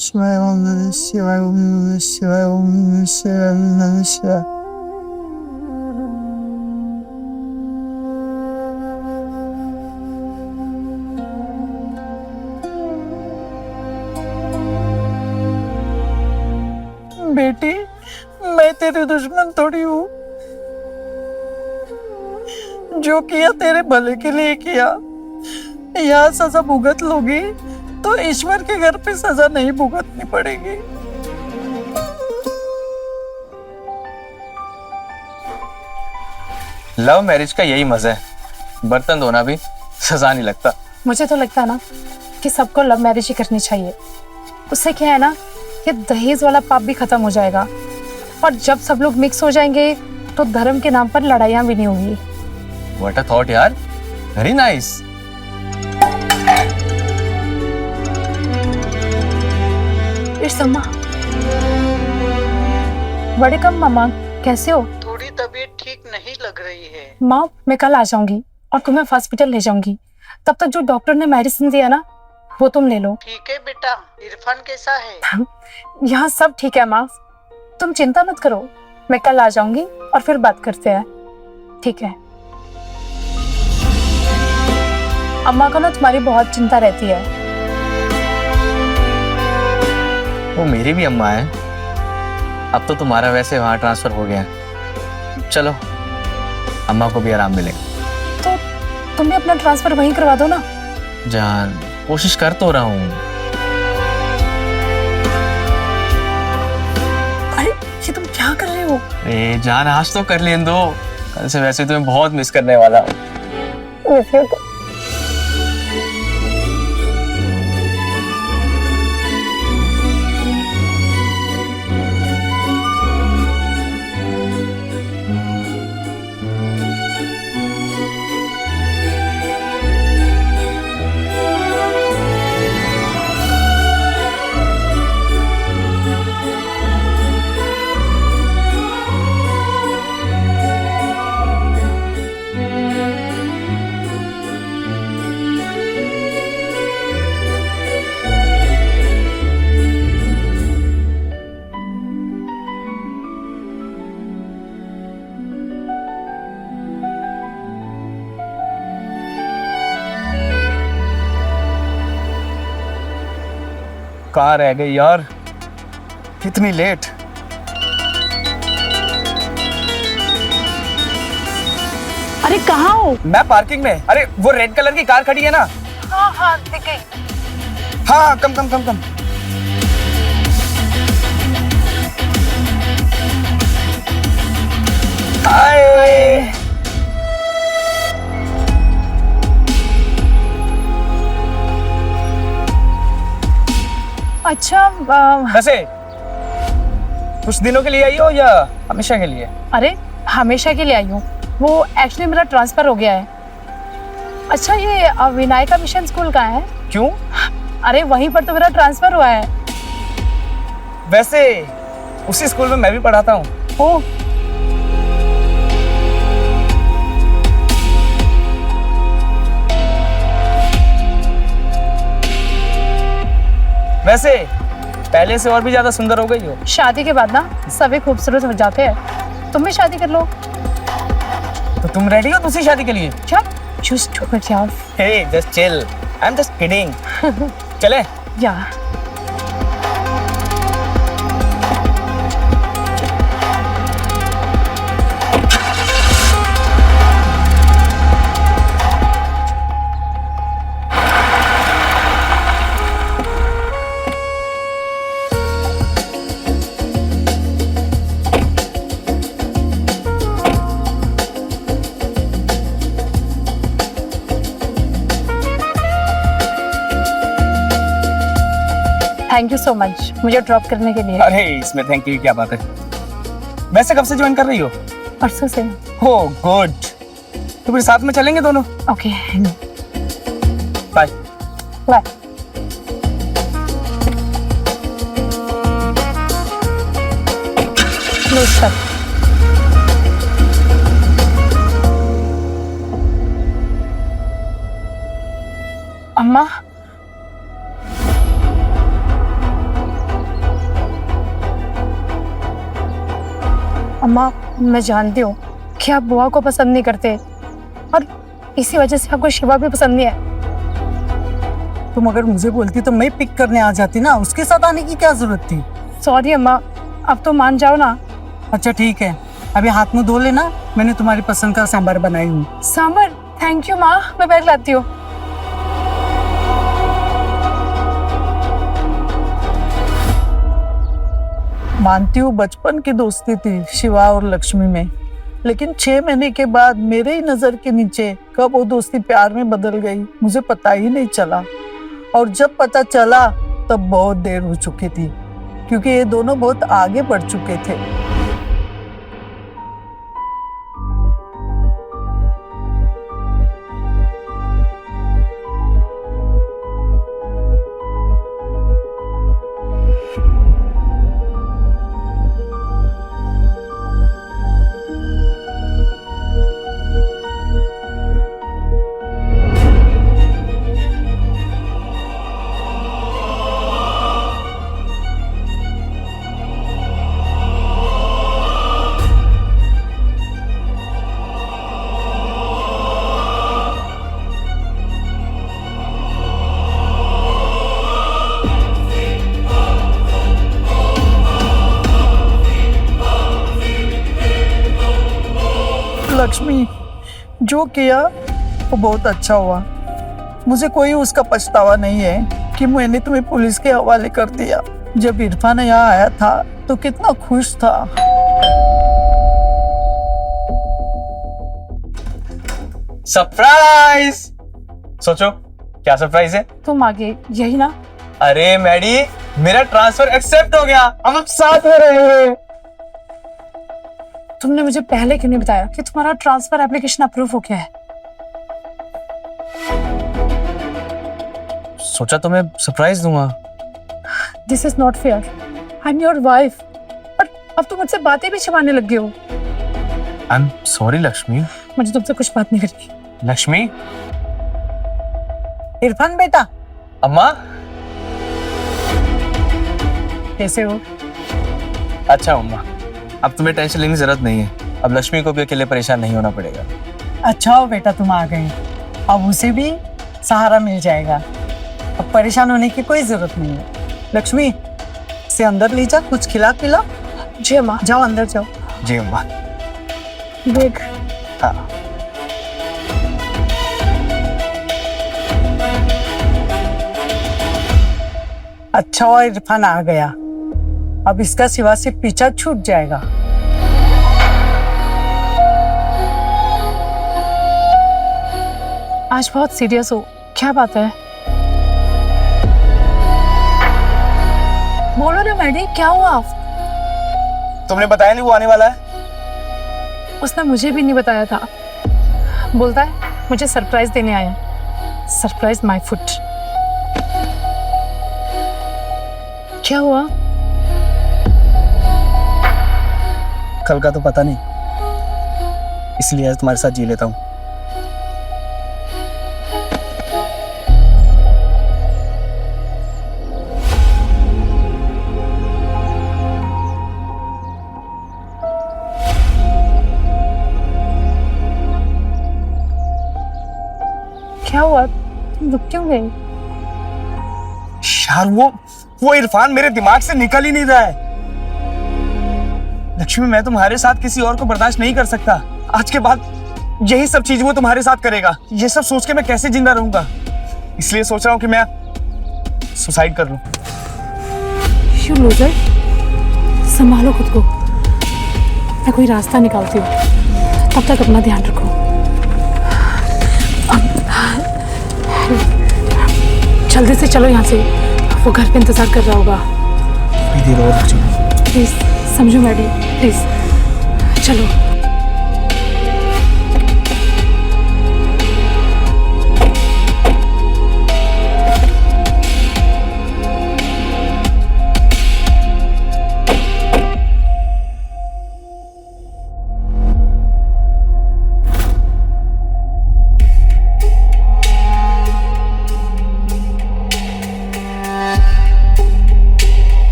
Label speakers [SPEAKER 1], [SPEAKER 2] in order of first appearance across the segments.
[SPEAKER 1] शिवाय ओम नमः शिवाय ओम नमः शिवाय ओम नमः शिवाय ओम नमः शिवाय। बेटी, मैं तेरी दुश्मन थोड़ी हूँ। जो किया तेरे भले के लिए किया। यहाँ सजा भुगत लोगी तो ईश्वर के घर पे सजा नहीं भुगतनी पड़ेगी।
[SPEAKER 2] लव मैरिज का यही मजा है, बर्तन धोना भी सजा नहीं लगता।
[SPEAKER 3] मुझे तो लगता है ना कि सबको लव मैरिज ही करनी चाहिए। उससे क्या है ना कि दहेज वाला पाप भी खत्म हो जाएगा, और जब सब लोग मिक्स हो जाएंगे तो धर्म के नाम पर लड़ाइयाँ भी नहीं होंगी।
[SPEAKER 2] व्हाट अ थॉट यार, वेरी नाइस।
[SPEAKER 3] इट्स अम्मा। वेलकम मामा, कैसे हो?
[SPEAKER 1] थोड़ी तबीयत ठीक नहीं लग रही है।
[SPEAKER 3] माँ, मैं कल आ जाऊंगी और तुम्हें हॉस्पिटल ले जाऊंगी। तब तक जो डॉक्टर ने मेडिसिन दिया ना वो तुम ले लो।
[SPEAKER 1] ठीक है बेटा। इरफान कैसा है?
[SPEAKER 3] यहाँ सब ठीक है माँ, तुम चिंता मत करो। मैं कल आ जाऊंगी और फिर बात करते हैं, ठीक है? अम्मा को ना तुम्हारी बहुत चिंता रहती है।
[SPEAKER 2] वो मेरी भी अम्मा है। अब तो तुम्हारा वैसे वहां ट्रांसफर हो गया है। चलो, अम्मा को भी आराम मिलेगा।
[SPEAKER 3] तो तुम भी अपना ट्रांसफर वहीं करवा दो ना।
[SPEAKER 2] जान, कोशिश कर तो रहा हूँ।
[SPEAKER 3] अरे ये तुम क्या कर रहे हो?
[SPEAKER 2] अरे जान, आज तो कर लें दो। कल से वैसे तुम्हें बहुत मिस करने वाला हूँ। कहाँ रह गई यार, कितनी लेट।
[SPEAKER 3] अरे कहाँ हो?
[SPEAKER 2] मैं पार्किंग में। अरे वो रेड कलर की कार खड़ी है ना।
[SPEAKER 3] हाँ हाँ, दिख गई।
[SPEAKER 2] हाँ, कम कम कम कम। हाय।
[SPEAKER 3] अच्छा,
[SPEAKER 2] वैसे कुछ दिनों के लिए आई हो या हमेशा के लिए?
[SPEAKER 3] अरे हमेशा के लिए आई हूँ। वो एक्चुअली मेरा ट्रांसफर हो गया है। अच्छा, ये विनायका मिशन स्कूल कहाँ है?
[SPEAKER 2] क्यों?
[SPEAKER 3] अरे वहीं पर तो मेरा ट्रांसफर हुआ है।
[SPEAKER 2] वैसे उसी स्कूल में मैं भी पढ़ाता हूँ।
[SPEAKER 3] ओह,
[SPEAKER 2] वैसे पहले से और भी ज्यादा सुंदर हो गई हो।
[SPEAKER 3] शादी के बाद ना सभी खूबसूरत हो जाते हैं। तुम भी शादी कर लो।
[SPEAKER 2] तो तुम रेडी हो दूसरी शादी के लिए?
[SPEAKER 3] क्या? Just do it यार।
[SPEAKER 2] Hey, just chill. I'm just kidding. चले?
[SPEAKER 3] या थैंक यू सो मच मुझे ड्रॉप करने के लिए।
[SPEAKER 2] अरे इसमें थैंक यू क्या बात है। वैसे कब से ज्वाइन कर रही हो?
[SPEAKER 3] परसों से।
[SPEAKER 2] हो गुड। तो फिर साथ में चलेंगे दोनों।
[SPEAKER 3] Okay,
[SPEAKER 2] bye
[SPEAKER 3] bye. क्लोज कर। अम्मा, अम्मा, मैं जानती हूँ कि आप बुआ को पसंद नहीं करते और इसी वजह से आपको शिवा भी पसंद नहीं है।
[SPEAKER 1] तुम अगर मुझे बोलती तो मैं पिक करने आ जाती ना, उसके साथ आने की क्या जरूरत थी?
[SPEAKER 3] सॉरी अम्मा, अब तो मान जाओ ना।
[SPEAKER 1] अच्छा ठीक है, अभी हाथ मुंह धो लेना, मैंने तुम्हारी पसंद का सांभर बनाई हूँ।
[SPEAKER 3] सांबर? थैंक यू माँ, मैं बैग लाती हूँ।
[SPEAKER 1] मानती हूँ बचपन की दोस्ती थी शिवा और लक्ष्मी में, लेकिन 6 महीने के बाद मेरे ही नजर के नीचे कब वो दोस्ती प्यार में बदल गई मुझे पता ही नहीं चला। और जब पता चला तब बहुत देर हो चुकी थी, क्योंकि ये दोनों बहुत आगे बढ़ चुके थे। लक्ष्मी, जो किया वो बहुत अच्छा हुआ। मुझे कोई उसका पछतावा नहीं है कि मैंने तुम्हें पुलिस के हवाले कर दिया। जब इरफान यहाँ आया था तो कितना खुश था।
[SPEAKER 2] सरप्राइज! सोचो क्या सरप्राइज है?
[SPEAKER 3] तुम आगे, यही ना?
[SPEAKER 2] अरे मैडी, मेरा ट्रांसफर एक्सेप्ट हो गया, अब हम साथ में रहे हैं।
[SPEAKER 3] तुमने मुझे पहले क्यों नहीं बताया कि तुम्हारा ट्रांसफर एप्लीकेशन अप्रूव हो गया है?
[SPEAKER 2] सोचा तुम्हें सरप्राइज दूंगा।
[SPEAKER 3] This is not fair. I am your wife और अब तुम मुझसे बातें भी छिपाने लग गए हो।
[SPEAKER 2] I am sorry Lakshmi.
[SPEAKER 3] मुझे तुमसे कुछ बात नहीं करनी।
[SPEAKER 2] लक्ष्मी।
[SPEAKER 1] इरफान बेटा,
[SPEAKER 2] अम्मा
[SPEAKER 1] कैसे हो?
[SPEAKER 2] अच्छा अम्मा, अब तुम्हें टेंशन लेने की जरूरत नहीं है। अब लक्ष्मी को भी अकेले परेशान नहीं होना पड़ेगा।
[SPEAKER 1] अच्छा हो बेटा तुम आ गए, अब उसे भी सहारा मिल जाएगा। अब परेशान होने की कोई जरूरत नहीं है। लक्ष्मी, से अंदर ले जा, कुछ खिला पिला।
[SPEAKER 3] जी अम्मा।
[SPEAKER 1] जाओ अंदर जाओ।
[SPEAKER 2] जी अम्मा।
[SPEAKER 3] देख,
[SPEAKER 2] हाँ।
[SPEAKER 1] अच्छा हुआ इरफान आ गया, अब इसका सिवा से पीछा छूट जाएगा।
[SPEAKER 3] आज बहुत सीरियस हो, क्या बात है? बोलो ना मैडी, क्या हुआ?
[SPEAKER 2] तुमने बताया नहीं वो आने वाला है?
[SPEAKER 3] उसने मुझे भी नहीं बताया था। बोलता है मुझे सरप्राइज देने आया। Surprise my foot. क्या हुआ?
[SPEAKER 4] कल का तो पता नहीं, इसलिए आज तुम्हारे साथ जी लेता हूँ।
[SPEAKER 3] क्या हुआ? तुम रुक क्यों गई?
[SPEAKER 4] यार वो इरफान मेरे दिमाग से निकल ही नहीं रहा है। लक्ष्मी, मैं तुम्हारे साथ किसी और को बर्दाश्त नहीं कर सकता। आज के बाद यही सब चीज वो तुम्हारे साथ करेगा। ये सब सोच के मैं कैसे जिंदा रहूंगा, इसलिए सोच रहा हूँ कि मैं सुसाइड कर लूं।
[SPEAKER 3] यू लूजर, संभालो खुद को। मैं कोई रास्ता निकालती हूँ, तब तक अपना ध्यान रखो। जल्दी से चलो यहाँ से, वो घर पे इंतजार कर रहा होगा।
[SPEAKER 4] थोड़ी देर और रुक जाओ।
[SPEAKER 3] प्लीज समझो मैडी, प्लीज चलो।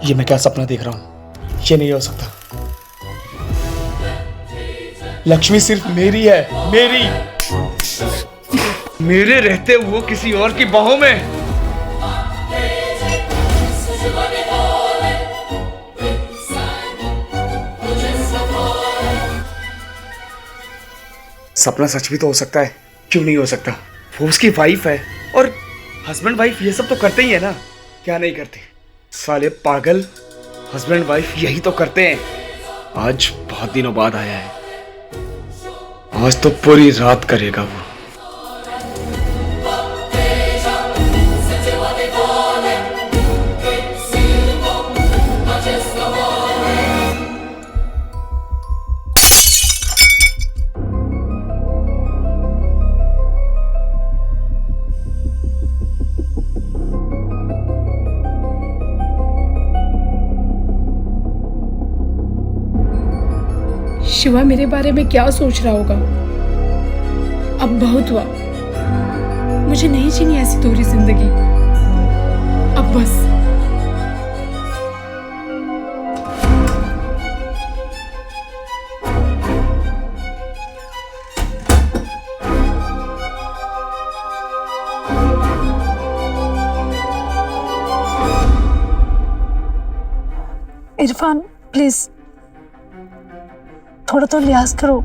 [SPEAKER 4] ये मैं क्या सपना देख रहा हूँ? ये नहीं हो सकता। लक्ष्मी सिर्फ मेरी है, मेरी। मेरे रहते वो किसी और की बाहों में। सपना सच भी तो हो सकता है, क्यों नहीं हो सकता? वो उसकी वाइफ है और हस्बैंड वाइफ ये सब तो करते ही है ना, क्या नहीं करते? साले पागल हस्बैंड वाइफ यही तो करते हैं। आज बहुत दिनों बाद आया है, आज तो पूरी रात करेगा वो।
[SPEAKER 3] शिवा मेरे बारे में क्या सोच रहा होगा? अब बहुत हुआ, मुझे नहीं जीनी ऐसी दोहरी जिंदगी। अब बस। इरफान प्लीज थोड़ा तो लिहाज करो,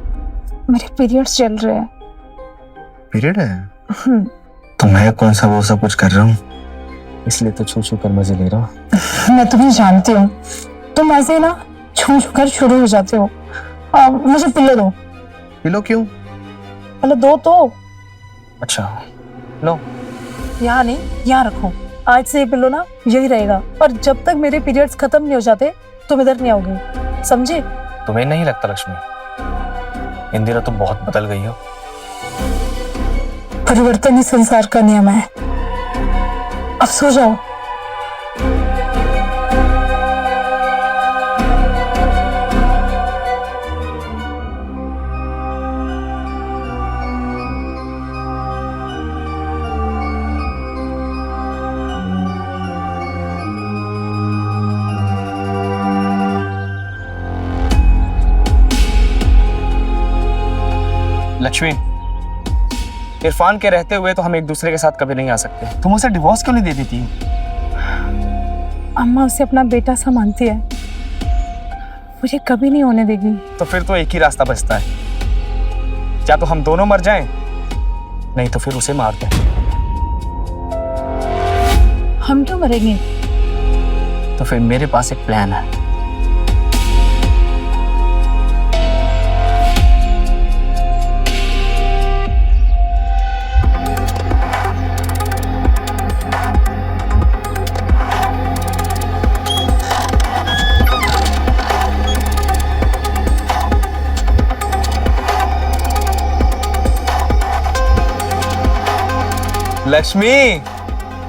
[SPEAKER 3] मेरे पीरियड्स चल रहे हैं।
[SPEAKER 2] पीरियड है? तो मैं कौन सा वो सब कुछ कर रहा हूँ, इसलिए तो छू छू कर मजे ले रहा हूँ।
[SPEAKER 3] मैं तुम्हें जानती हूँ, तुम ऐसे ना छू छू कर शुरू हो जाते हो। मुझे पिलो दो।
[SPEAKER 2] पिलो क्यों?
[SPEAKER 3] पिलो दो तो।
[SPEAKER 2] अच्छा लो।
[SPEAKER 3] यहाँ नहीं, यहाँ रखो। आज से ये पिलो ना यही रहेगा, और जब तक मेरे पीरियड्स खत्म नहीं हो जाते तुम इधर नहीं आओगे, समझे?
[SPEAKER 2] तुम्हें नहीं लगता लक्ष्मी, इन दिनों तुम बहुत बदल गई हो?
[SPEAKER 3] परिवर्तन ही संसार का नियम है। अब सो जाओ।
[SPEAKER 4] लक्ष्मी, इरफान के रहते हुए तो हम एक दूसरे के साथ कभी नहीं आ सकते। तुम उसे डिवोर्स क्यों नहीं दे देती?
[SPEAKER 3] अम्मा उसे अपना बेटा सा मानती है, मुझे कभी नहीं होने देगी।
[SPEAKER 4] तो फिर तो एक ही रास्ता बचता है, या तो हम दोनों मर जाएं, नहीं तो फिर उसे मार दें।
[SPEAKER 3] हम क्यों मरेंगे?
[SPEAKER 2] तो फिर मेरे पास एक प्लान है। लक्ष्मी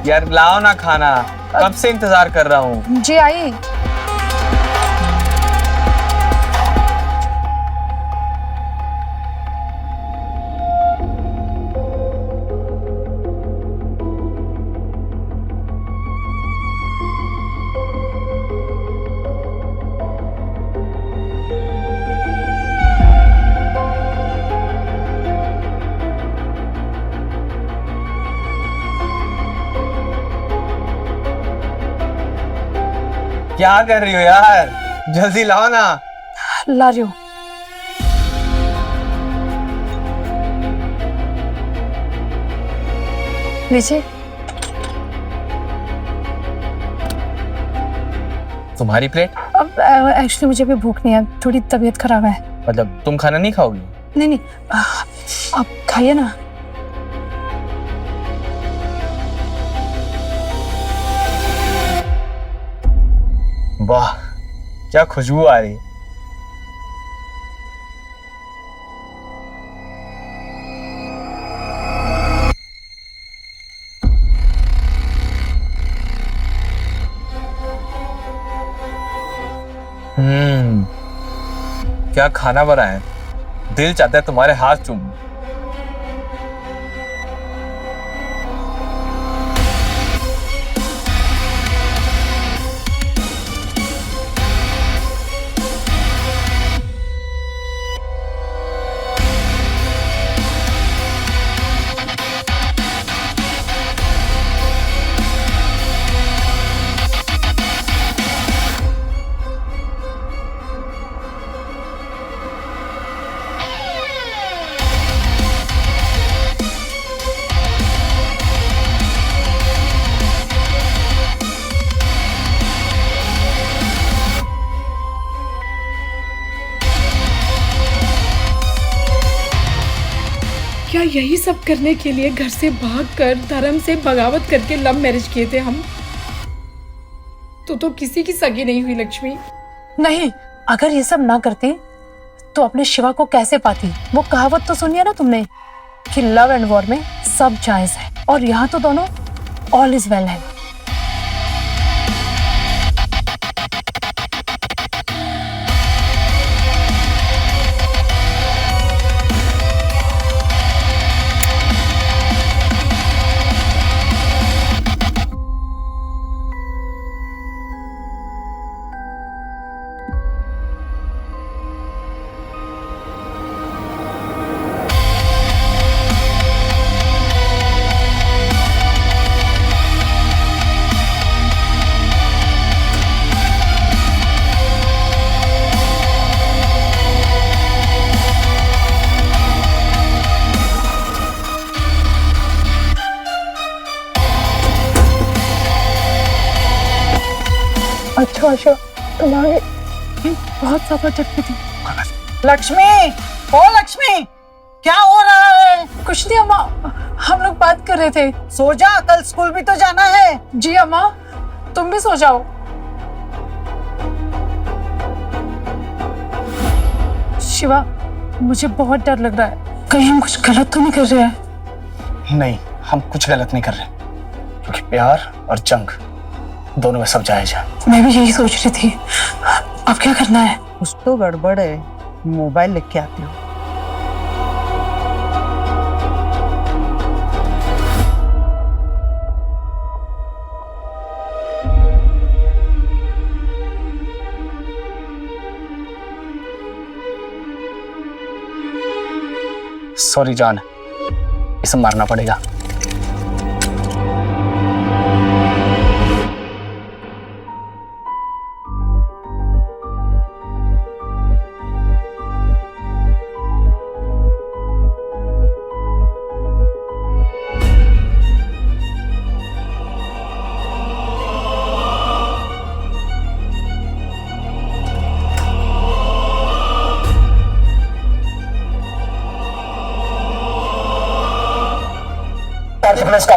[SPEAKER 2] यार लाओ ना खाना, कब से इंतजार कर रहा हूँ।
[SPEAKER 3] जी आई।
[SPEAKER 2] क्या कर रही हो यार, जल्दी लाओ ना।
[SPEAKER 3] ला रही हूँ। लीजिए।
[SPEAKER 2] तुम्हारी प्लेट?
[SPEAKER 3] अब एक्चुअली मुझे भी भूख नहीं है, थोड़ी तबीयत खराब है।
[SPEAKER 2] मतलब तुम खाना नहीं खाओगी?
[SPEAKER 3] नहीं नहीं, आप खाइए ना।
[SPEAKER 2] वाह क्या खुशबू आ रही। क्या खाना बना है, दिल चाहता है तुम्हारे हाथ चूमूं।
[SPEAKER 5] क्या यही सब करने के लिए घर से भागकर धर्म से बगावत करके लव मैरिज किए थे हम? तो किसी की सगी नहीं हुई लक्ष्मी।
[SPEAKER 3] नहीं, अगर ये सब ना करती तो अपने शिवा को कैसे पाती? वो कहावत तो सुनी है ना तुमने कि लव एंड वॉर में सब जायज है, और यहाँ तो दोनों ऑल इज वेल है। अच्छा, तुम्हारे बहुत ज्यादा जगती थी।
[SPEAKER 1] लक्ष्मी, ओ लक्ष्मी, क्या हो रहा है?
[SPEAKER 3] कुछ नहीं अम्मा, हम लोग बात कर रहे थे।
[SPEAKER 1] सो जा, कल स्कूल भी तो जाना है।
[SPEAKER 3] जी अम्मा, तुम भी सो जाओ। शिवा, मुझे बहुत डर लग रहा है, कहीं हम कुछ गलत तो नहीं कर रहे हैं?
[SPEAKER 4] नहीं, हम कुछ गलत नहीं कर रहे, क्योंकि प्यार और जंग दोनों में सब जायज है।
[SPEAKER 3] मैं भी यही सोच रही थी। अब क्या करना है?
[SPEAKER 1] कुछ तो गड़बड़ है, मोबाइल लेके आती हूँ।
[SPEAKER 4] सॉरी जान, इसे मारना पड़ेगा। इसका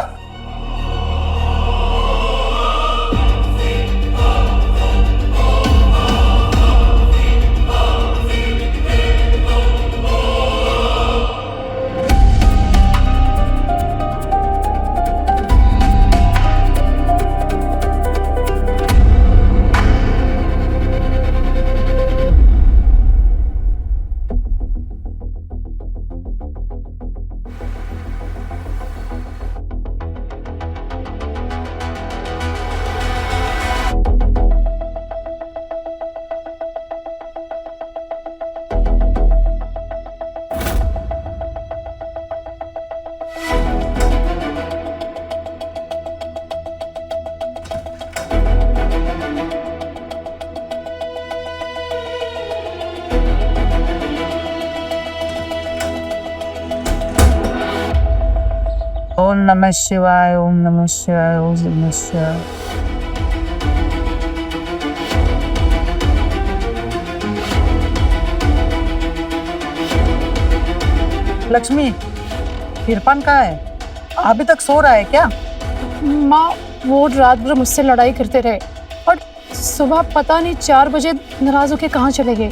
[SPEAKER 1] ओम नमः शिवाय, ओम नमः शिवाय, ओम नमः शिवाय। लक्ष्मी, इरफान कहाँ है? अभी तक सो रहा है क्या?
[SPEAKER 3] माँ, वो रात भर मुझसे लड़ाई करते रहे और सुबह पता नहीं 4 बजे नाराज होके कहाँ चले गए।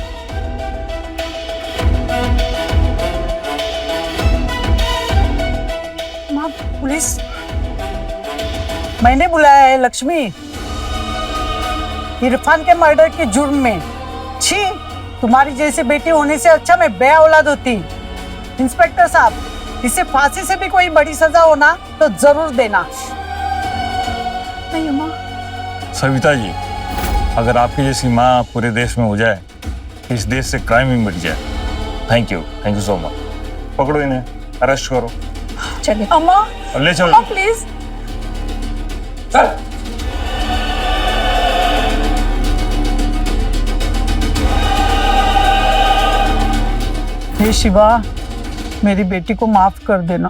[SPEAKER 3] माँ, पुलिस?
[SPEAKER 1] मैंने बुलाया है लक्ष्मी, इरफान के मर्डर के जुर्म में। छी, तुम्हारी जैसी बेटी होने से अच्छा मैं बे औलाद होती। इंस्पेक्टर साहब, इसे फांसी से भी कोई बड़ी सजा हो ना तो जरूर देना।
[SPEAKER 3] नहीं अम्मा।
[SPEAKER 6] सविता जी, अगर आपकी जैसी माँ पूरे देश में हो जाए, इस देश से क्राइम ही मिट जाए। Thank you so much. पकड़ो इन्हें, अरेस्ट करो।
[SPEAKER 3] चलिए अम्मा,
[SPEAKER 6] और ले चलो।
[SPEAKER 3] अम्मा प्लीज।
[SPEAKER 6] चल।
[SPEAKER 1] हे शिवा, मेरी बेटी को माफ कर देना।